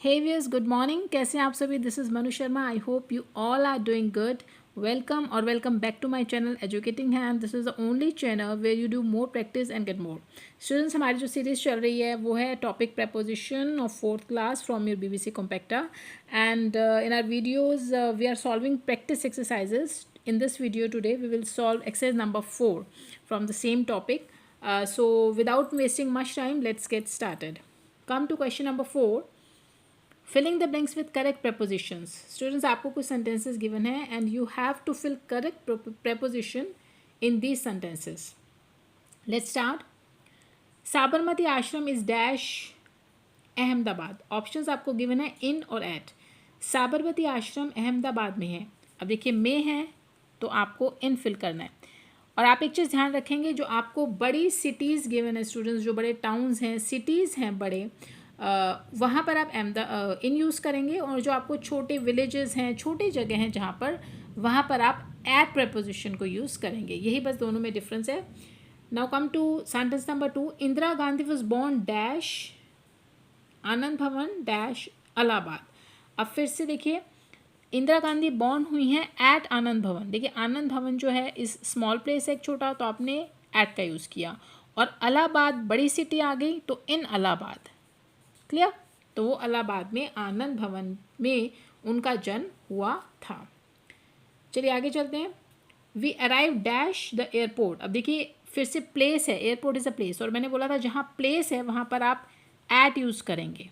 हे wears, good morning. कैसे हैं आप सभी? This is Manu Sharma. I hope you all are doing good. Welcome और welcome back to my channel educating hand. This is the only channel where you do more practice and get more. Students, हमारी जो series चल रही है वो है topic preposition of fourth class from your BBC Compacta and in our videos we are solving practice exercises. In this video today we will solve exercise number 4 from the same topic. So without wasting much time, let's get started. Come to question number 4. Filling the blanks with correct prepositions. Students, आपको कुछ sentences given है and you have to fill correct preposition in these sentences. Let's start. Sabarmati आश्रम is dash Ahmedabad. Options आपको given है इन और eight. Sabarmati आश्रम अहमदाबाद में है. अब देखिए में है तो आपको इन फिल करना है. और आप एक चीज़ ध्यान रखेंगे, जो आपको बड़ी सिटीज़ गिवन है स्टूडेंट्स, जो बड़े टाउन्स हैं, सिटीज़ हैं बड़े, वहाँ पर आप इन यूज़ करेंगे. और जो आपको छोटे विलेजेस हैं, छोटी जगह हैं जहाँ पर, वहाँ पर आप एट प्रपोजिशन को यूज़ करेंगे. यही बस दोनों में डिफरेंस है. Now come to sentence number 2. Indira Gandhi was born dash Anand Bhavan dash Allahabad. अब फिर से देखिए, इंदिरा गांधी बॉर्न हुई हैं एट आनंद भवन. देखिए आनंद भवन जो है इस स्मॉल प्लेस है, एक छोटा, तो आपने एट का यूज़ किया. और इलाहाबाद बड़ी सिटी आ गई तो इन इलाहाबाद. क्लियर? तो वो इलाहाबाद में आनंद भवन में उनका जन्म हुआ था. चलिए आगे चलते हैं. We arrive dash the airport. अब देखिए फिर से प्लेस है, एयरपोर्ट इज़ अ प्लेस, और मैंने बोला था जहाँ प्लेस है वहाँ पर आप एट यूज़ करेंगे.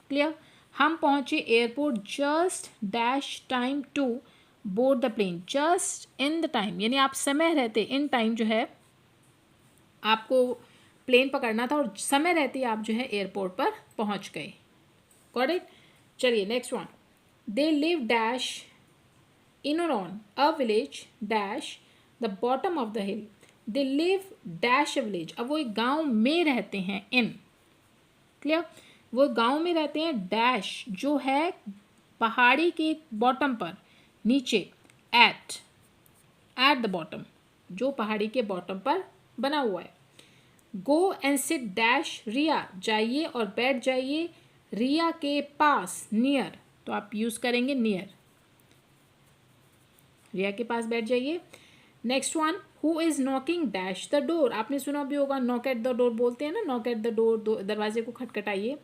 क्लियर? हम पहुँचे airport just dash time to board the plane. Just in the time, यानी आप समय रहते, इन टाइम जो है आपको प्लेन पकड़ना था और समय रहते आप जो है एयरपोर्ट पर पहुंच गए. Got it? चलिए next one. They live dash in और on a village dash the bottom of the hill. They live dash a village. अब वो एक गांव में रहते हैं, इन. क्लियर? वो गांव में रहते हैं डैश जो है पहाड़ी के बॉटम पर, नीचे, एट द बॉटम, जो पहाड़ी के बॉटम पर बना हुआ है. गो एंड सिट डैश रिया. जाइए और बैठ जाइए रिया के पास, नियर, तो आप यूज़ करेंगे नियर. रिया के पास बैठ जाइए. Next one. Who is knocking dash the door. आपने सुना भी होगा, नॉक एट द डोर बोलते हैं ना, नॉक एट द डोर, दरवाजे को खटखटाइए.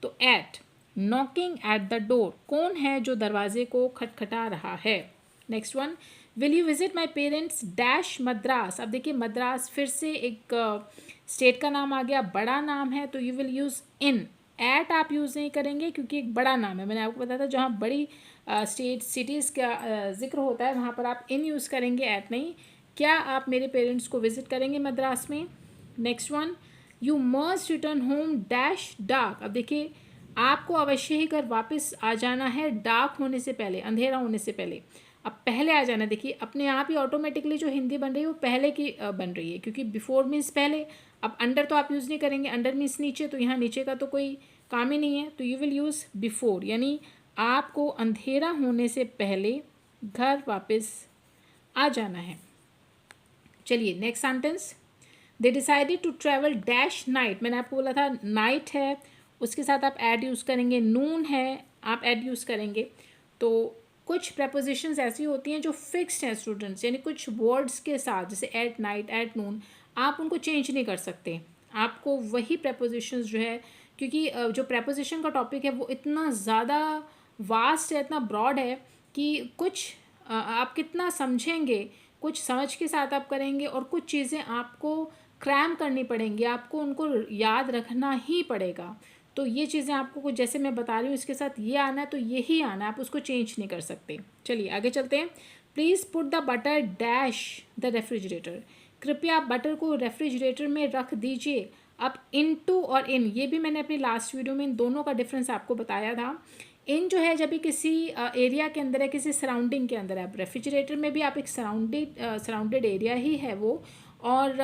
तो at, knocking at the door, कौन है जो दरवाजे को खटखटा रहा है. Next one. Will you visit my parents dash Madras. अब देखिए मद्रास फिर से एक स्टेट का नाम आ गया, बड़ा नाम है, तो you will use in. At आप यूज़ नहीं करेंगे क्योंकि एक बड़ा नाम है. मैंने आपको बताया था जहाँ बड़ी स्टेट सिटीज़ का जिक्र होता है वहाँ पर आप इन यूज़ करेंगे, एट नहीं. क्या आप मेरे पेरेंट्स को विज़िट करेंगे मद्रास में. Next one. You must return home dash dark. अब देखिए आपको अवश्य ही घर वापस आ जाना है डार्क होने से पहले, अंधेरा होने से पहले. अब पहले आ जाना. देखिए अपने आप ही ऑटोमेटिकली जो हिंदी बन रही है वो पहले की बन रही है, क्योंकि बिफोर मीन्स पहले. अब अंडर तो आप यूज़ नहीं करेंगे, अंडर मीन्स नीचे, तो यहाँ नीचे का तो कोई काम ही नहीं है, तो यू विल यूज़ बिफोर, यानी आपको अंधेरा होने से पहले घर वापस आ जाना है. चलिए next sentence. They decided to travel dash night. मैंने आपको बोला था नाइट है, उसके साथ आप एड यूज़ करेंगे. नून है, आप एड यूज़ करेंगे. तो कुछ प्रपोजिशंस ऐसी होती हैं जो फिक्स्ड हैं स्टूडेंट्स, यानी कुछ वर्ड्स के साथ, जैसे एट नाइट, एट नून, आप उनको चेंज नहीं कर सकते. आपको वही प्रपोजिशंस जो है, क्योंकि जो प्रपोजिशन का टॉपिक है वो इतना ज़्यादा वास्ट है, इतना ब्रॉड है कि कुछ आप कितना समझेंगे, कुछ समझ के साथ आप करेंगे, और कुछ चीज़ें आपको क्रैम करनी पड़ेंगी, आपको उनको याद रखना ही पड़ेगा. तो ये चीज़ें आपको कुछ, जैसे मैं बता रही हूँ, इसके साथ ये आना है तो यही आना है, आप उसको चेंज नहीं कर सकते. चलिए आगे चलते हैं. Please put the butter dash the refrigerator. कृपया बटर को रेफ्रिजरेटर में रख दीजिए. अब इनटू और इन, ये भी मैंने अपनी लास्ट वीडियो में इन दोनों का डिफरेंस आपको बताया था. इन जो है जब भी किसी एरिया के अंदर है, किसी सराउंडिंग के अंदर है. रेफ्रिजरेटर में भी आप एक सराउंडेड एरिया ही है वो. और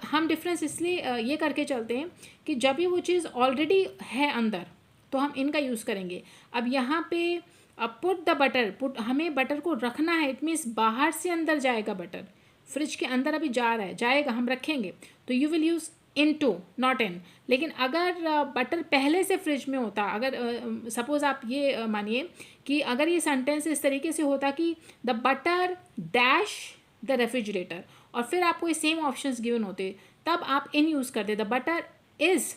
हम डिफरेंस इसलिए ये करके चलते हैं कि जब भी वो चीज़ ऑलरेडी है अंदर तो हम इनका यूज़ करेंगे. अब यहाँ पे पुट द बटर, पुट, हमें बटर को रखना है, इट मीन्स बाहर से अंदर जाएगा बटर, फ्रिज के अंदर अभी जा रहा है, जाएगा, हम रखेंगे, तो you will use into, not in. लेकिन अगर बटर पहले से फ्रिज में होता, अगर सपोज़ आप ये मानिए कि अगर ये सेंटेंस इस तरीके से होता कि the butter dash the refrigerator, और फिर आपको ये सेम ऑप्शंस गिवन होते, तब आप इन यूज़ करते, the butter is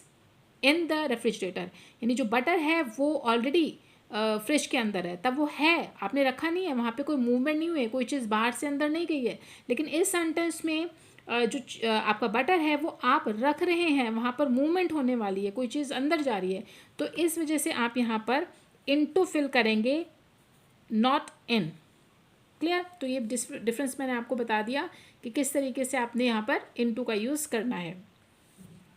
in the refrigerator, यानी जो बटर है वो ऑलरेडी फ्रिज के अंदर है, तब वो है, आपने रखा नहीं है, वहाँ पे कोई मूवमेंट नहीं हुई है, कोई चीज़ बाहर से अंदर नहीं गई है। लेकिन इस सेंटेंस में जो आपका बटर है वो आप रख रहे हैं, वहाँ पर मूवमेंट होने वाली है, कोई चीज़ अंदर जा रही है, तो इस वजह से आप यहाँ पर इनटू फिल करेंगे, नॉट इन। क्लियर? तो ये डिफरेंस मैंने आपको बता दिया कि किस तरीके से आपने यहाँ पर इनटू का यूज़ करना है।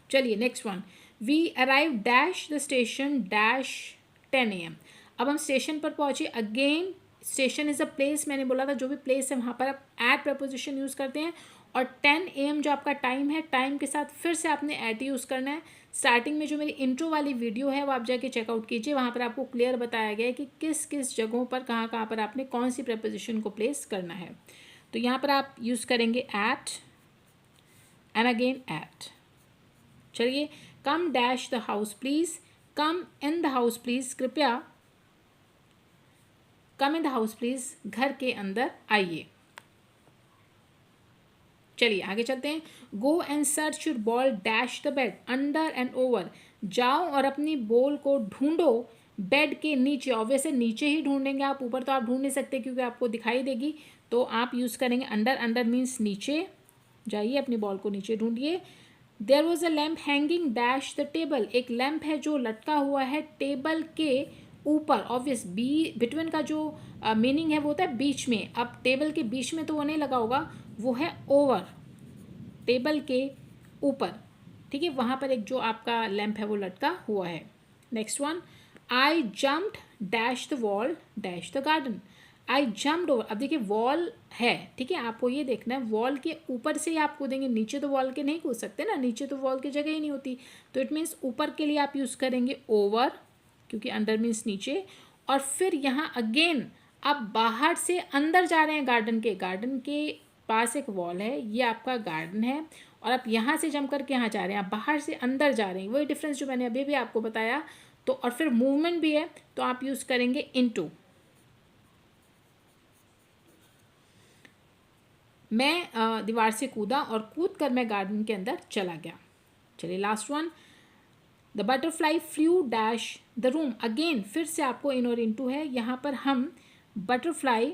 चलिए next one, we arrive dash the station dash 10 AM। अब हम स्टेशन पर पहुँचे। Again station is a place, मैंने बोला था जो भी प्लेस है वहाँ पर आप एट प्रपोजिशन यूज़ करते हैं, और 10 AM जो आपका टाइम है, टाइम के साथ फिर से आपने एट यूज़ करना है। स्टार्टिंग में जो मेरी इंट्रो वाली वीडियो है वो आप जाके चेकआउट कीजिए, वहाँ पर आपको क्लियर बताया गया है कि किस किस जगहों पर कहाँ कहाँ पर आपने कौन सी प्रपोजिशन को प्लेस करना है। तो यहाँ पर आप यूज़ करेंगे एट एंड अगेन एट। चलिए, come dash the house please, come in the house please, कृपया come in the house please, घर के अंदर आइए। चलिए आगे चलते हैं। Go and search your ball dash the bed under and over. जाओ और अपनी बॉल को ढूंढो बेड के नीचे। ऑब्वियसली नीचे ही ढूंढेंगे आप, ऊपर तो आप ढूंढ नहीं सकते क्योंकि आपको दिखाई देगी, तो आप यूज़ करेंगे अंडर। अंडर मीन्स नीचे, जाइए अपनी बॉल को नीचे ढूंढिए। There was a lamp hanging dash the table. एक लैम्प है जो लटका हुआ है टेबल के ऊपर। ऑब्वियस बिटवीन का जो मीनिंग है वो होता है बीच में। अब टेबल के बीच में तो वो नहीं लगा होगा, वो है ओवर, टेबल के ऊपर। ठीक है, वहाँ पर एक जो आपका लैम्प है वो लटका हुआ है। Next one, I jumped dash the wall dash the garden. I jumped over. अब देखिए वॉल है, ठीक है, आपको ये देखना है वॉल के ऊपर से ही आप कूदेंगे, नीचे तो वॉल के नहीं कूद सकते ना, नीचे तो वॉल की जगह ही नहीं होती। तो इट मीन्स ऊपर के लिए आप यूज़ करेंगे ओवर, क्योंकि अंडर मीन्स नीचे। और फिर यहाँ अगेन आप बाहर से अंदर जा रहे हैं गार्डन के। गार्डन के पास एक वॉल है, ये आपका गार्डन है, और आप यहाँ से जम करके यहाँ जा रहे हैं, आप बाहर से अंदर जा रहे हैं। वही डिफरेंस जो मैंने अभी भी आपको बताया। तो और फिर मूवमेंट भी है, तो आप यूज़ करेंगे इनटू। मैं दीवार से कूदा और कूद कर मैं गार्डन के अंदर चला गया। चलिए last one, the butterfly flu dash the room. Again फिर से आपको इन और इनटू है। यहाँ पर हम butterfly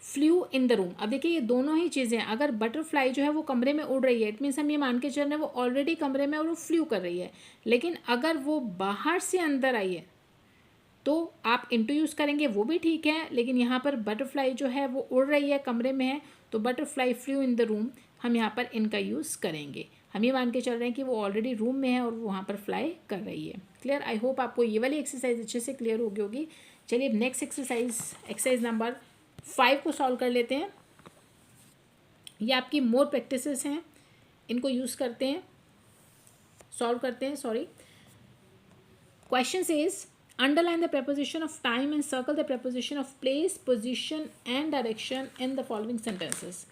flu in the room. अब देखिए ये दोनों ही चीज़ें हैं। अगर बटरफ्लाई जो है वो कमरे में उड़ रही है, इट मीन्स हम ये मान के चल रहे हैं वो ऑलरेडी कमरे में और वो फ्लू कर रही है। लेकिन अगर वो बाहर से अंदर आई है तो आप इनटू यूज़ करेंगे, वो भी ठीक है। लेकिन यहाँ पर बटरफ्लाई जो है वो उड़ रही है, कमरे में है, तो butterfly flu in the room, हम यहाँ पर इनका यूज़ करेंगे। हम ये मान के चल रहे हैं कि वो ऑलरेडी रूम में है और वो वहाँ पर फ्लाई कर रही है। क्लियर? आई होप आपको ये वाली एक्सरसाइज अच्छे से क्लियर हो गई होगी। चलिए अब नेक्स्ट एक्सरसाइज नंबर 5 को सॉल्व कर लेते हैं। ये आपकी मोर प्रैक्टिसेस हैं, इनको यूज़ करते हैं, सॉल्व करते हैं। Sorry, question is underline the preposition of time and circle the preposition of place, position and direction in the following sentences।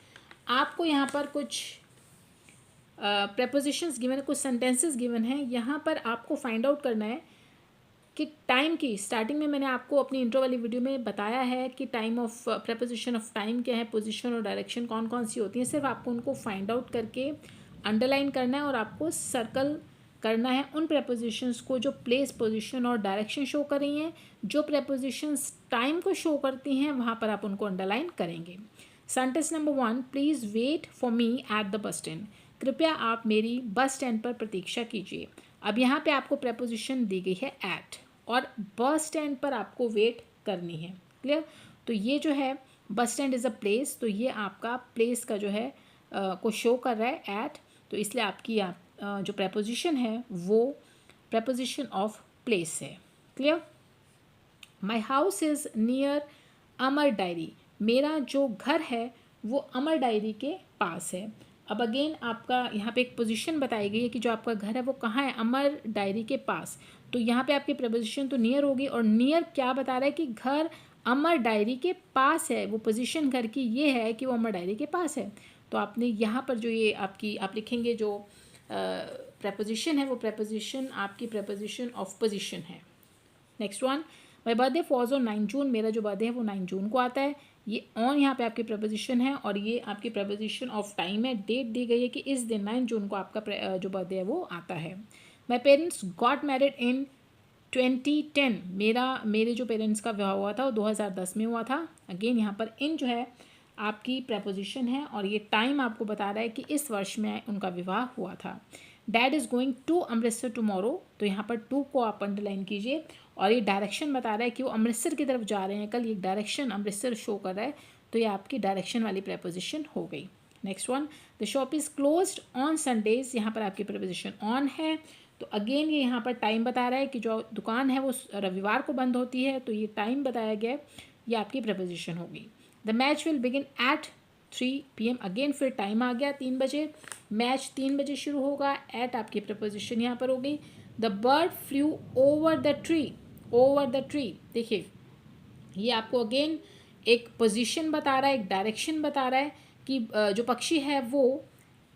आपको यहाँ पर कुछ prepositions given, कुछ sentences given हैं। यहाँ पर आपको फाइंड आउट करना है कि टाइम की, स्टार्टिंग में मैंने आपको अपनी इंट्रो वाली वीडियो में बताया है कि time of preposition of time क्या है, पोजिशन और डायरेक्शन कौन कौन सी होती हैं। सिर्फ आपको उनको फाइंड आउट करके अंडरलाइन करना है और आपको सर्कल करना है उन प्रेपोजिशंस को जो प्लेस, पोजीशन और डायरेक्शन शो कर रही हैं। जो प्रेपोजिशंस टाइम को शो करती हैं वहाँ पर आप उनको अंडरलाइन करेंगे। Sentence number 1, please wait for me at the bus stand. कृपया आप मेरी बस स्टैंड पर प्रतीक्षा कीजिए। अब यहाँ पे आपको प्रेपोजिशन दी गई है एट, और बस स्टैंड पर आपको वेट करनी है। क्लियर? तो ये जो है bus stand is a place, तो ये आपका प्लेस का जो है को शो कर रहा है एट, तो इसलिए आपकी जो प्रेपोजिशन है वो प्रेपोजिशन ऑफ प्लेस है। Clear? My house is near Amar diary. मेरा जो घर है वो अमर डायरी के पास है। अब अगेन आपका यहाँ पे एक पोजीशन बताई गई है कि जो आपका घर है वो कहाँ है, अमर डायरी के पास। तो यहाँ पे आपकी प्रेपोजिशन तो नियर होगी, और नियर क्या बता रहा है कि घर अमर डायरी के पास है। वो पोजीशन घर की ये है कि वो अमर डायरी के पास है। तो आपने यहाँ पर जो ये आप लिखेंगे जो preposition है वो preposition आपकी preposition of position है. Next one, my birthday falls on 9 जून, मेरा जो बर्थडे है वो 9 जून को आता है. ये ऑन यहाँ पे आपकी प्रपोजिशन है और ये आपकी प्रपोजिशन ऑफ टाइम है. डेट दी गई है कि इस दिन 9 जून को आपका जो बर्थडे है वो आता है. My parents got married in 2010, मेरे जो पेरेंट्स का विवाह हुआ था वो 2010 में हुआ था. अगेन यहाँ पर इन जो है आपकी प्रपोजिशन है और ये टाइम आपको बता रहा है कि इस वर्ष में उनका विवाह हुआ था. Dad is going to Amritsar tomorrow, तो यहाँ पर टू को आप अंडरलाइन कीजिए और ये डायरेक्शन बता रहा है कि वो अमृतसर की तरफ जा रहे हैं कल. ये डायरेक्शन अमृतसर शो कर रहा है, तो ये आपकी डायरेक्शन वाली प्रपोजिशन हो गई. Next one, the shop is closed on Sundays, यहाँ पर आपकी प्रपोजिशन ऑन है. तो अगेन ये यहाँ पर टाइम बता रहा है कि जो दुकान है वो रविवार को बंद होती है, तो ये टाइम बताया गया है, ये आपकी प्रपोजिशन होगी. The match will begin eight 3 PM, again फिर टाइम आ गया 3 बजे. मैच 3 बजे शुरू होगा. एट आपकी प्रपोजिशन यहाँ पर हो गई. The bird flu over the tree, over the tree, देखिए ये आपको अगेन एक पोजीशन बता रहा है, एक डायरेक्शन बता रहा है कि जो पक्षी है वो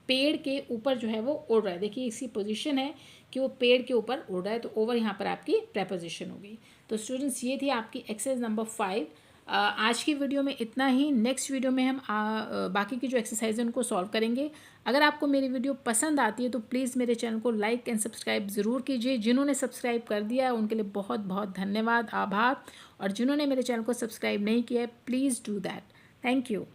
पेड़ के ऊपर जो है वो उड़ रहा है. देखिए इसकी पोजीशन है कि वो पेड़ के ऊपर उड़ रहा है, तो ओवर यहाँ पर आपकी प्रपोजिशन होगी. तो स्टूडेंट्स ये थी आपकी एक्सरसाइज नंबर 5. आज की वीडियो में इतना ही. नेक्स्ट वीडियो में हम बाकी की जो एक्सरसाइज है उनको सॉल्व करेंगे. अगर आपको मेरी वीडियो पसंद आती है तो प्लीज़ मेरे चैनल को लाइक एंड सब्सक्राइब ज़रूर कीजिए. जिन्होंने सब्सक्राइब कर दिया है उनके लिए बहुत बहुत धन्यवाद, आभार. और जिन्होंने मेरे चैनल को सब्सक्राइब नहीं किया है please do that. Thank you.